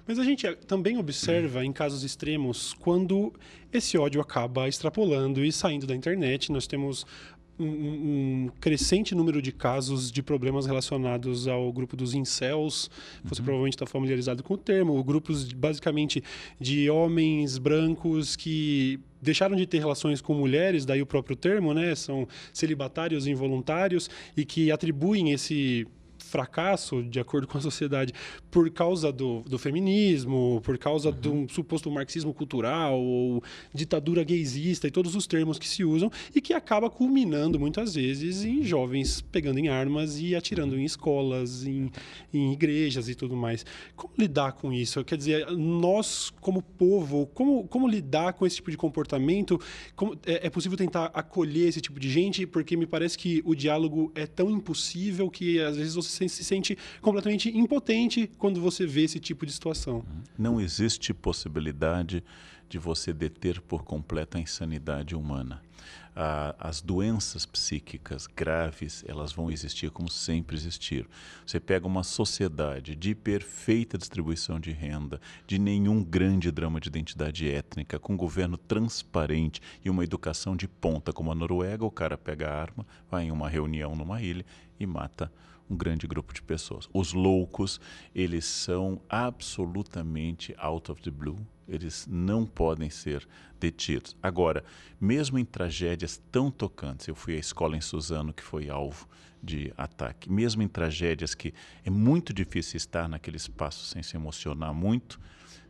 Mas a gente também observa em casos extremos quando esse ódio acaba extrapolando e saindo da internet. Nós temos um crescente número de casos de problemas relacionados ao grupo dos incels. Você provavelmente está familiarizado com o termo. Grupos, basicamente, de homens brancos que deixaram de ter relações com mulheres, daí o próprio termo, né? São celibatários involuntários e que atribuem esse fracasso, de acordo com a sociedade, por causa do feminismo, por causa de um suposto marxismo cultural, ou ditadura gaysista e todos os termos que se usam, e que acaba culminando, muitas vezes, em jovens pegando em armas e atirando em escolas, em igrejas e tudo mais. Como lidar com isso? Quer dizer, nós, como povo, como lidar com esse tipo de comportamento? É possível tentar acolher esse tipo de gente? Porque me parece que o diálogo é tão impossível que, às vezes, você se sente completamente impotente quando você vê esse tipo de situação. Não existe possibilidade de você deter por completo a insanidade humana. As doenças psíquicas graves, elas vão existir como sempre existiram. Você pega uma sociedade de perfeita distribuição de renda, de nenhum grande drama de identidade étnica, com um governo transparente e uma educação de ponta, como a Noruega, o cara pega a arma, vai em uma reunião numa ilha e mata um grande grupo de pessoas. Os loucos, eles são absolutamente out of the blue, eles não podem ser detidos. Agora, mesmo em tragédias tão tocantes, eu fui à escola em Suzano, que foi alvo de ataque, mesmo em tragédias que é muito difícil estar naquele espaço sem se emocionar muito,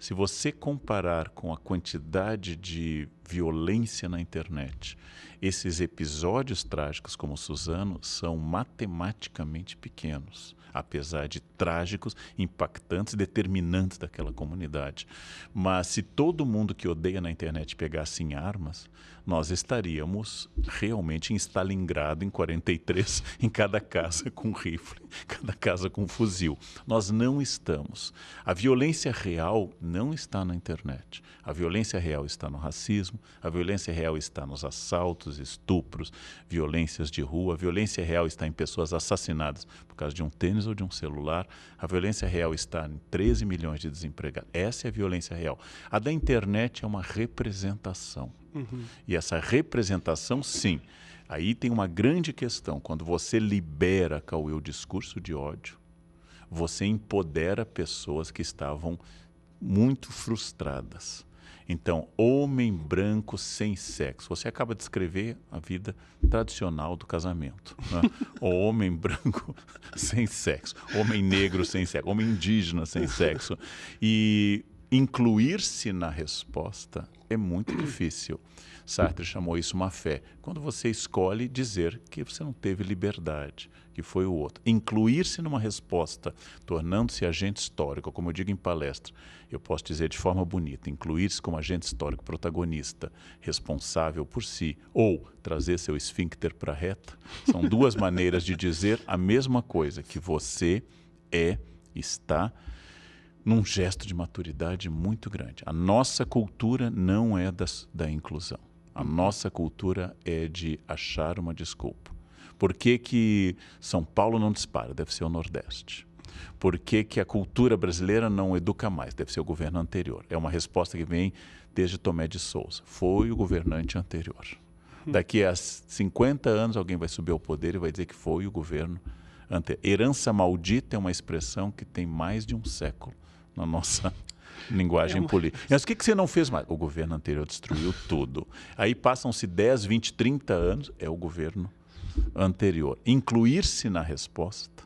se você comparar com a quantidade de violência na internet, esses episódios trágicos como Suzano são matematicamente pequenos, apesar de trágicos, impactantes, determinantes daquela comunidade. Mas se todo mundo que odeia na internet pegasse em armas, nós estaríamos realmente em Stalingrado em 43, em cada casa com rifle, cada casa com fuzil. Nós não estamos. A violência real não está na internet. A violência real está no racismo, a violência real está nos assaltos, estupros, violências de rua, a violência real está em pessoas assassinadas por causa de um tênis ou de um celular, a violência real está em 13 milhões de desempregados. Essa é a violência real. A da internet é uma representação. E essa representação, sim, aí tem uma grande questão. Quando você libera, Cauê, o discurso de ódio, você empodera pessoas que estavam muito frustradas. Então, homem branco sem sexo. Você acaba de descrever a vida tradicional do casamento. Né? O homem branco sem sexo, homem negro sem sexo, homem indígena sem sexo. E incluir-se na resposta é muito difícil. Sartre chamou isso uma fé. Quando você escolhe dizer que você não teve liberdade, que foi o outro. Incluir-se numa resposta, tornando-se agente histórico, como eu digo em palestra, eu posso dizer de forma bonita, incluir-se como agente histórico protagonista, responsável por si, ou trazer seu esfíncter para a reta, são duas maneiras de dizer a mesma coisa, que você está num gesto de maturidade muito grande. A nossa cultura não é da inclusão. A nossa cultura é de achar uma desculpa. Por que São Paulo não dispara? Deve ser o Nordeste. Por que a cultura brasileira não educa mais? Deve ser o governo anterior. É uma resposta que vem desde Tomé de Souza. Foi o governante anterior. Daqui a 50 anos alguém vai subir ao poder e vai dizer que foi o governo anterior. Herança maldita é uma expressão que tem mais de um século na nossa linguagem política. Mas o que você não fez mais? O governo anterior destruiu tudo. Aí passam-se 10, 20, 30 anos, é o governo anterior. Incluir-se na resposta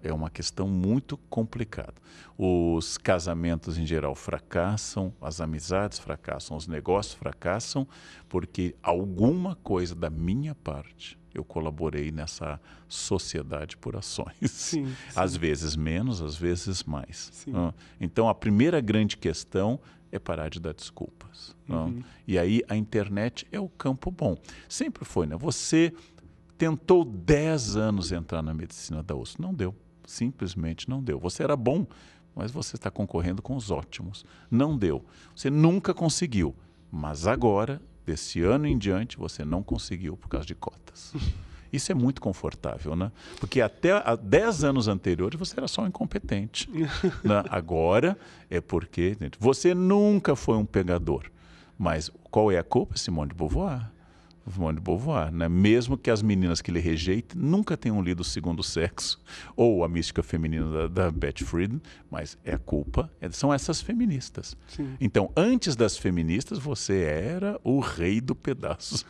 é uma questão muito complicada. Os casamentos, em geral, fracassam, as amizades fracassam, os negócios fracassam, porque alguma coisa da minha parte eu colaborei nessa sociedade por ações. Sim, sim. Às vezes menos, às vezes mais. Então, a primeira grande questão é parar de dar desculpas. E aí a internet é o campo bom. Sempre foi, né? Você tentou 10 anos entrar na medicina da USP. Não deu. Simplesmente não deu. Você era bom, mas você está concorrendo com os ótimos. Não deu. Você nunca conseguiu. Mas agora, desse ano em diante, você não conseguiu por causa de cotas. Isso é muito confortável, né? Porque até há 10 anos anteriores você era só um incompetente. Né? Agora é porque você nunca foi um pegador. Mas qual é a culpa? Simone de Beauvoir. Simone de Beauvoir, né? Mesmo que as meninas que ele rejeita nunca tenham lido O Segundo Sexo ou A Mística Feminina da Betty Friedan, mas a culpa são essas feministas. Sim. Então, antes das feministas, você era o rei do pedaço.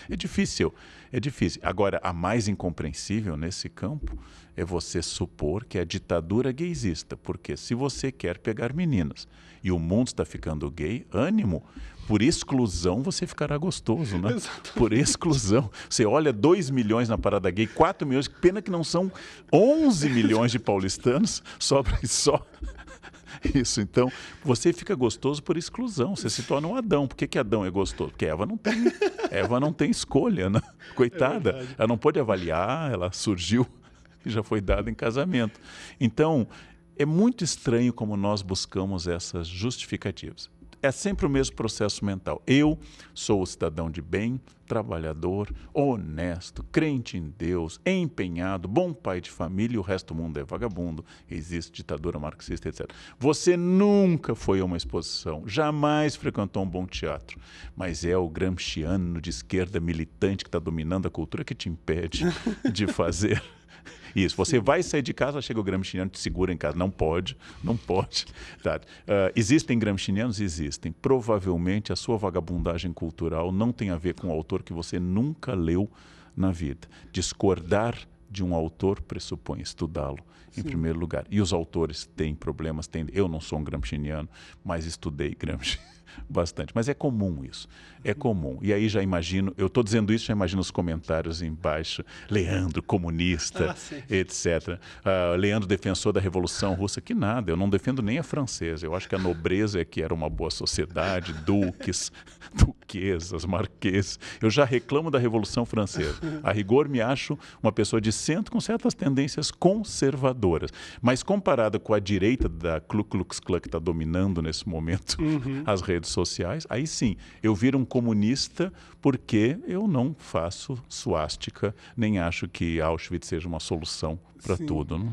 É difícil, é difícil. Agora, a mais incompreensível nesse campo é você supor que é a ditadura gaysista, porque se você quer pegar meninas e o mundo está ficando gay, ânimo, por exclusão você ficará gostoso, né? Exatamente. Por exclusão. Você olha 2 milhões na parada gay, 4 milhões, pena que não são 11 milhões de paulistanos, sobra só isso. Então, você fica gostoso por exclusão, você se torna um Adão. Por que Adão é gostoso? Porque Eva não tem escolha, né? Coitada, ela não pôde avaliar, ela surgiu e já foi dada em casamento. Então, é muito estranho como nós buscamos essas justificativas. É sempre o mesmo processo mental. Eu sou o cidadão de bem, trabalhador, honesto, crente em Deus, empenhado, bom pai de família, e o resto do mundo é vagabundo, existe ditadura marxista, etc. Você nunca foi a uma exposição, jamais frequentou um bom teatro, mas é o gramsciano de esquerda militante que está dominando a cultura que te impede de fazer isso. Você vai sair de casa, chega o gramsciano, te segura em casa. Não pode, não pode. Tá? Existem gramscianos? Existem. Provavelmente a sua vagabundagem cultural não tem a ver com um autor que você nunca leu na vida. Discordar de um autor pressupõe estudá-lo, em primeiro lugar. E os autores têm problemas. Eu não sou um gramsciano, mas estudei Gramsci bastante. Mas é comum isso. É comum. E aí já imagino, eu estou dizendo isso, já imagino os comentários embaixo. Leandro, comunista, etc. Leandro, defensor da Revolução Russa. Que nada, eu não defendo nem a francesa. Eu acho que a nobreza é que era uma boa sociedade, duques, duquesas, marqueses. Eu já reclamo da Revolução Francesa. A rigor, me acho uma pessoa de centro com certas tendências conservadoras. Mas comparada com a direita da Ku Klux Klan que está dominando nesse momento as redes sociais, aí sim, eu viro um comunista porque eu não faço suástica, nem acho que Auschwitz seja uma solução para tudo. Não?